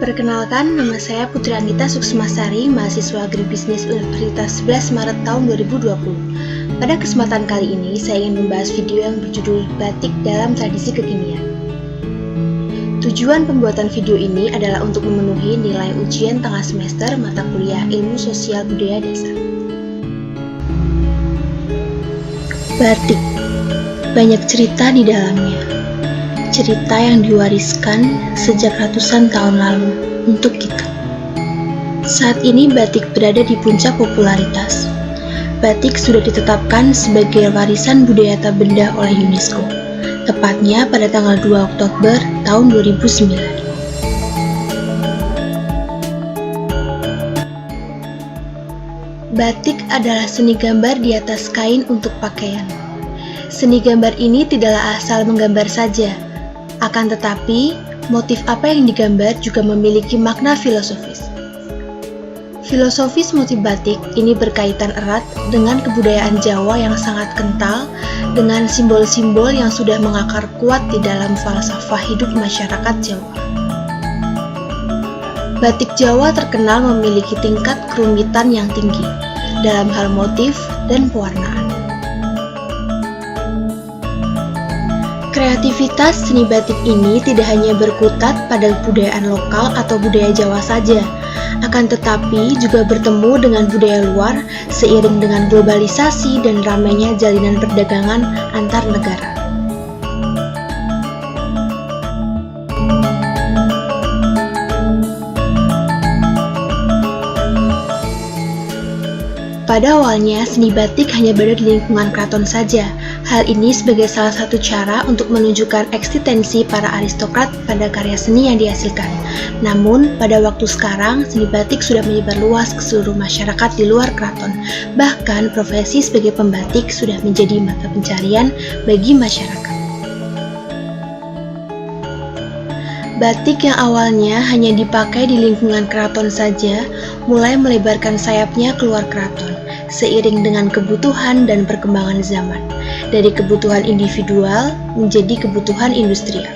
Perkenalkan, nama saya Putri Anita Suksmasari, mahasiswa Agribisnis Universitas 11 Maret tahun 2020. Pada kesempatan kali ini, saya ingin membahas video yang berjudul Batik dalam Tradisi Kekinian. Tujuan pembuatan video ini adalah untuk memenuhi nilai ujian tengah semester mata kuliah Ilmu Sosial Budaya Dasar. Batik, banyak cerita di dalamnya. Cerita yang diwariskan sejak ratusan tahun lalu untuk kita. Saat ini batik berada di puncak popularitas. Batik sudah ditetapkan sebagai warisan budaya tak benda oleh UNESCO, tepatnya pada tanggal 2 Oktober tahun 2009. Batik adalah seni gambar di atas kain untuk pakaian. Seni gambar ini tidaklah asal menggambar saja, akan tetapi motif apa yang digambar juga memiliki makna filosofis. Filosofis motif batik ini berkaitan erat dengan kebudayaan Jawa yang sangat kental dengan simbol-simbol yang sudah mengakar kuat di dalam falsafah hidup masyarakat Jawa. Batik Jawa terkenal memiliki tingkat kerumitan yang tinggi dalam hal motif dan pewarnaan. Kreativitas seni batik ini tidak hanya berkutat pada kebudayaan lokal atau budaya Jawa saja, akan tetapi juga bertemu dengan budaya luar seiring dengan globalisasi dan ramainya jalinan perdagangan antar negara. Pada awalnya, seni batik hanya berada di lingkungan keraton saja. Hal ini sebagai salah satu cara untuk menunjukkan eksistensi para aristokrat pada karya seni yang dihasilkan. Namun, pada waktu sekarang, seni batik sudah menyebar luas ke seluruh masyarakat di luar keraton. Bahkan, profesi sebagai pembatik sudah menjadi mata pencarian bagi masyarakat. Batik yang awalnya hanya dipakai di lingkungan keraton saja, mulai melebarkan sayapnya keluar keraton, seiring dengan kebutuhan dan perkembangan zaman, dari kebutuhan individual menjadi kebutuhan industrial.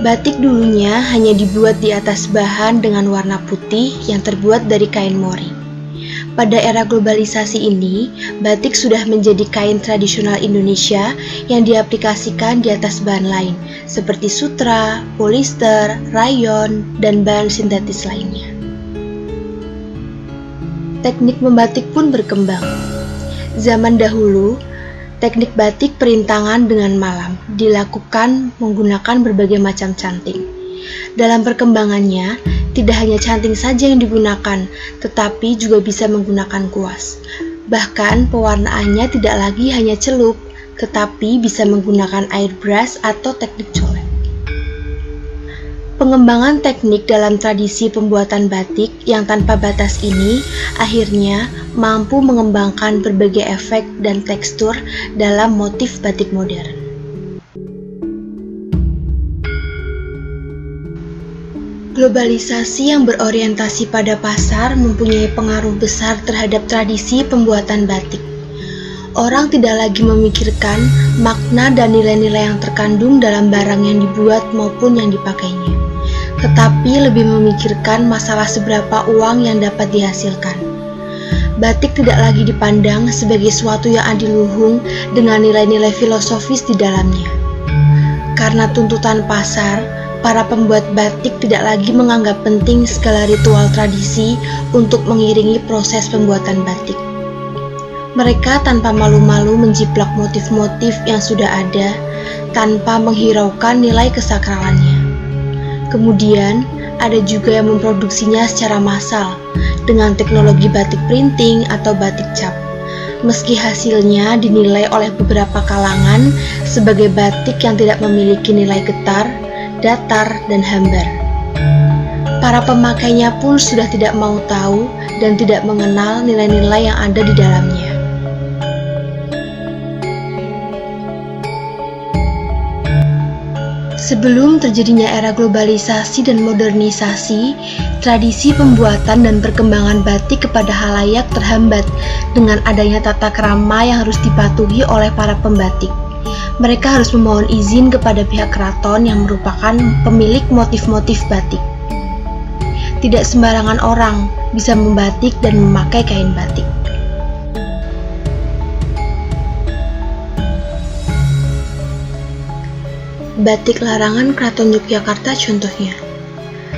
Batik dulunya hanya dibuat di atas bahan dengan warna putih yang terbuat dari kain mori. Pada era globalisasi ini, batik sudah menjadi kain tradisional Indonesia yang diaplikasikan di atas bahan lain, seperti sutra, polister, rayon, dan bahan sintetis lainnya. Teknik membatik pun berkembang. Zaman dahulu, teknik batik perintangan dengan malam dilakukan menggunakan berbagai macam canting. Dalam perkembangannya, tidak hanya canting saja yang digunakan, tetapi juga bisa menggunakan kuas. Bahkan pewarnaannya tidak lagi hanya celup, tetapi bisa menggunakan airbrush atau teknik coret. Pengembangan teknik dalam tradisi pembuatan batik yang tanpa batas ini akhirnya mampu mengembangkan berbagai efek dan tekstur dalam motif batik modern. Globalisasi yang berorientasi pada pasar mempunyai pengaruh besar terhadap tradisi pembuatan batik. Orang tidak lagi memikirkan makna dan nilai-nilai yang terkandung dalam barang yang dibuat maupun yang dipakainya, tetapi lebih memikirkan masalah seberapa uang yang dapat dihasilkan. Batik tidak lagi dipandang sebagai suatu yang adiluhung dengan nilai-nilai filosofis di dalamnya. Karena tuntutan pasar, para pembuat batik tidak lagi menganggap penting segala ritual tradisi untuk mengiringi proses pembuatan batik. Mereka tanpa malu-malu menjiplak motif-motif yang sudah ada tanpa menghiraukan nilai kesakralannya. Kemudian, ada juga yang memproduksinya secara massal dengan teknologi batik printing atau batik cap. Meski hasilnya dinilai oleh beberapa kalangan sebagai batik yang tidak memiliki nilai getar, datar, dan hambar. Para pemakainya pun sudah tidak mau tahu dan tidak mengenal nilai-nilai yang ada di dalamnya. Sebelum terjadinya era globalisasi dan modernisasi, tradisi pembuatan dan perkembangan batik kepada halayak terhambat dengan adanya tata krama yang harus dipatuhi oleh para pembatik. Mereka harus memohon izin kepada pihak keraton yang merupakan pemilik motif-motif batik. Tidak sembarangan orang bisa membatik dan memakai kain batik. Batik larangan Keraton Yogyakarta contohnya.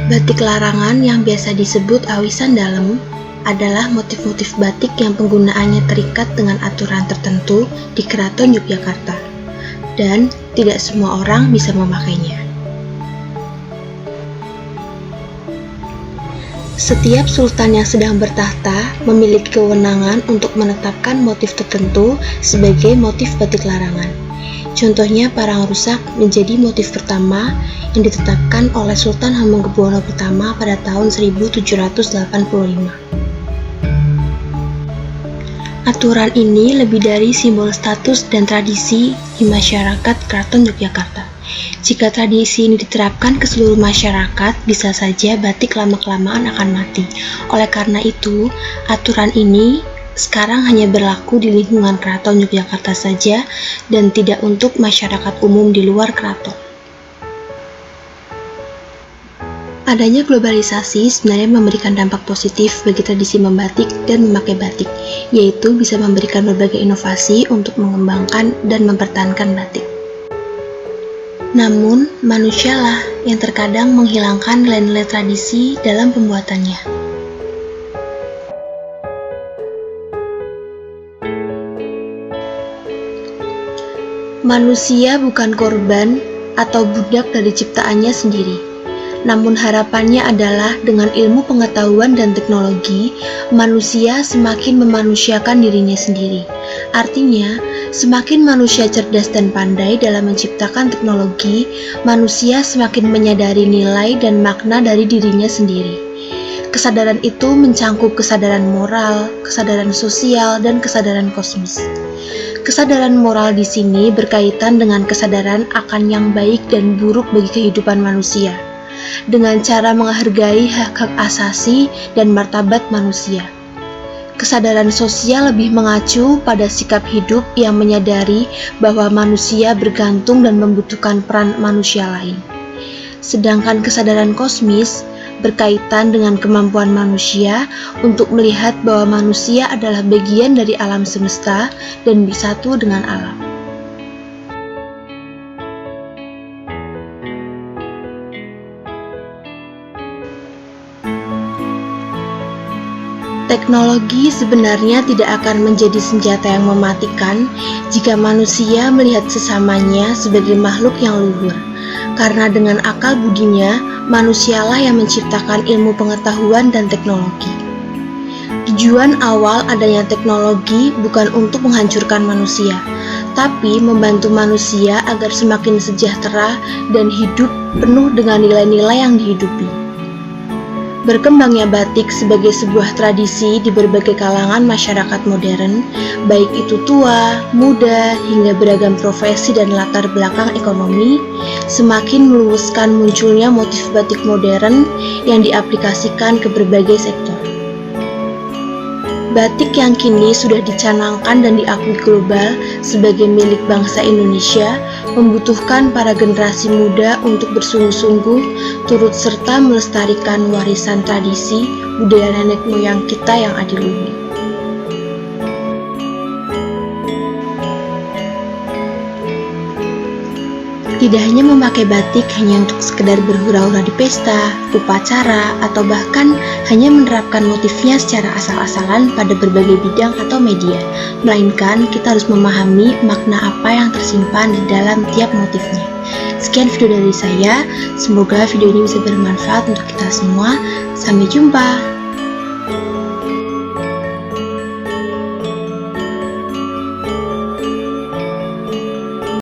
Batik larangan yang biasa disebut awisan dalem adalah motif-motif batik yang penggunaannya terikat dengan aturan tertentu di Keraton Yogyakarta, dan tidak semua orang bisa memakainya. Setiap sultan yang sedang bertahta memiliki kewenangan untuk menetapkan motif tertentu sebagai motif batik larangan. Contohnya Parang Rusak menjadi motif pertama yang ditetapkan oleh Sultan Hamengkubuwono pertama pada tahun 1785. Aturan ini lebih dari simbol status dan tradisi di masyarakat Keraton Yogyakarta. Jika tradisi ini diterapkan ke seluruh masyarakat, bisa saja batik lama-kelamaan akan mati. Oleh karena itu, aturan ini sekarang hanya berlaku di lingkungan Keraton Yogyakarta saja dan tidak untuk masyarakat umum di luar keraton. Adanya globalisasi sebenarnya memberikan dampak positif bagi tradisi membatik dan memakai batik, yaitu bisa memberikan berbagai inovasi untuk mengembangkan dan mempertahankan batik. Namun, manusialah yang terkadang menghilangkan nilai-nilai tradisi dalam pembuatannya. Manusia bukan korban atau budak dari ciptaannya sendiri. Namun harapannya adalah dengan ilmu pengetahuan dan teknologi, manusia semakin memanusiakan dirinya sendiri. Artinya, semakin manusia cerdas dan pandai dalam menciptakan teknologi, manusia semakin menyadari nilai dan makna dari dirinya sendiri. Kesadaran itu mencangkup kesadaran moral, kesadaran sosial, dan kesadaran kosmis. Kesadaran moral di sini berkaitan dengan kesadaran akan yang baik dan buruk bagi kehidupan manusia, dengan cara menghargai hak-hak asasi dan martabat manusia. Kesadaran sosial lebih mengacu pada sikap hidup yang menyadari bahwa manusia bergantung dan membutuhkan peran manusia lain. Sedangkan kesadaran kosmis berkaitan dengan kemampuan manusia untuk melihat bahwa manusia adalah bagian dari alam semesta dan bersatu dengan alam. Teknologi sebenarnya tidak akan menjadi senjata yang mematikan jika manusia melihat sesamanya sebagai makhluk yang luhur. Karena dengan akal budinya, manusialah yang menciptakan ilmu pengetahuan dan teknologi. Tujuan awal adanya teknologi bukan untuk menghancurkan manusia, tapi membantu manusia agar semakin sejahtera dan hidup penuh dengan nilai-nilai yang dihidupi. Berkembangnya batik sebagai sebuah tradisi di berbagai kalangan masyarakat modern, baik itu tua, muda, hingga beragam profesi dan latar belakang ekonomi, semakin meluaskan munculnya motif batik modern yang diaplikasikan ke berbagai sektor. Batik yang kini sudah dicanangkan dan diakui global sebagai milik bangsa Indonesia membutuhkan para generasi muda untuk bersungguh-sungguh turut serta melestarikan warisan tradisi budaya nenek moyang kita yang adiluhur. Tidak hanya memakai batik hanya untuk sekedar berhura-hura di pesta, upacara, atau bahkan hanya menerapkan motifnya secara asal-asalan pada berbagai bidang atau media, melainkan kita harus memahami makna apa yang tersimpan di dalam tiap motifnya. Sekian video dari saya, semoga video ini bisa bermanfaat untuk kita semua. Sampai jumpa.